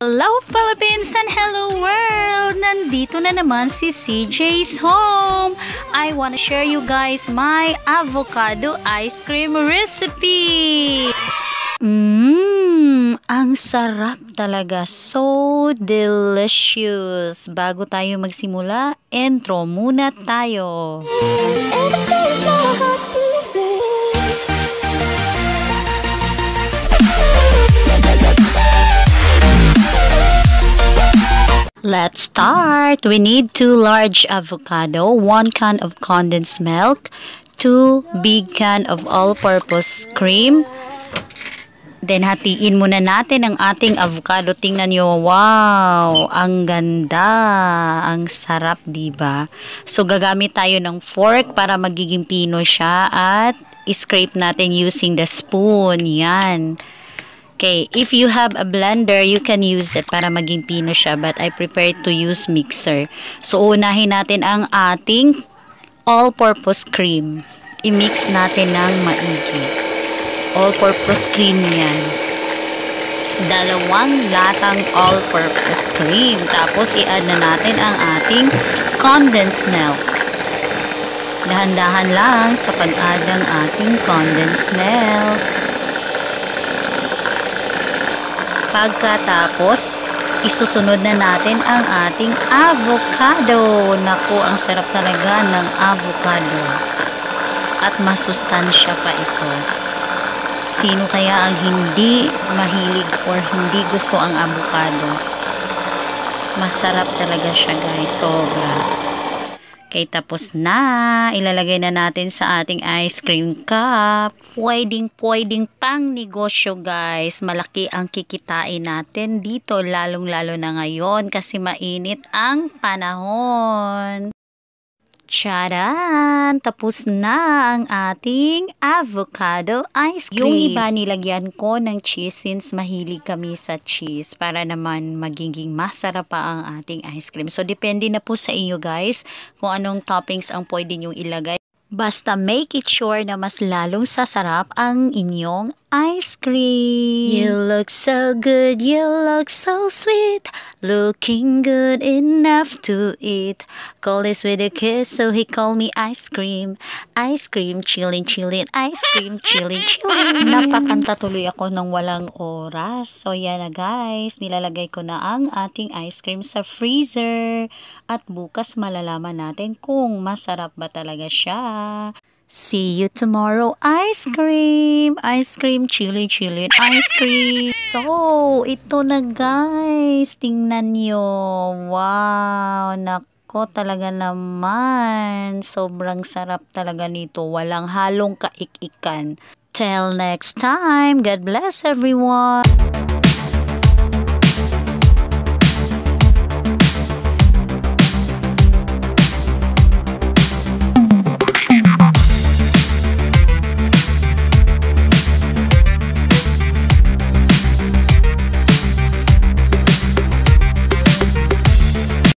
Hello Philippines and hello world! Nandito na naman si CJ's Home. I wanna share you guys my avocado ice cream recipe. Ang sarap talaga. So delicious. Bago tayo magsimula, intro muna tayo. Let's start. We need 2 large avocado, 1 can of condensed milk, 2 big can of all-purpose cream. Then hatiin muna natin ang ating avocado. Tingnan nyo, wow, ang ganda, ang sarap, diba? So gagamit tayo ng fork para magiging pino siya at scrape natin using the spoon. Yan. Okay, if you have a blender, you can use it para maging pino siya, but I prefer to use mixer. So, unahin natin ang ating all-purpose cream. I-mix natin ng maigi. All-purpose cream yan. 2 latang all-purpose cream. Tapos, i-add na natin ang ating condensed milk. Dahan-dahan lang sa pag-add ng ating condensed milk. Pagkatapos, isusunod na natin ang ating avocado. Naku, ang sarap talaga ng avocado. At masustansya pa ito. Sino kaya ang hindi mahilig or hindi gusto ang avocado? Masarap talaga siya, guys. Sobra. Okay, tapos na. Ilalagay na natin sa ating ice cream cup. Pwedeng pang negosyo, guys. Malaki ang kikitain natin dito, lalong-lalo na ngayon kasi mainit ang panahon. Charan! Tapos na ang ating avocado ice cream. Yung iba nilagyan ko ng cheese since mahilig kami sa cheese para naman magiging masarap pa ang ating ice cream. So, depende na po sa inyo guys kung anong toppings ang pwede nyo ilagay. Basta make it sure na mas lalong sasarap ang inyong ice cream. You look so good, you look so sweet, looking good enough to eat. Call this with a kiss, so he called me ice cream. Ice cream, chillin', chillin', ice cream, chillin', chillin'. Napakanta tuloy ako ng walang oras. So yan na guys, nilalagay ko na ang ating ice cream sa freezer. At bukas malalaman natin kung masarap ba talaga siya. See you tomorrow. Ice cream, chili, chili, ice cream. So, ito na guys. Tingnan nyo. Wow, nako talaga naman. Sobrang sarap talaga nito. Walang halong kaikikan. Till next time. God bless everyone.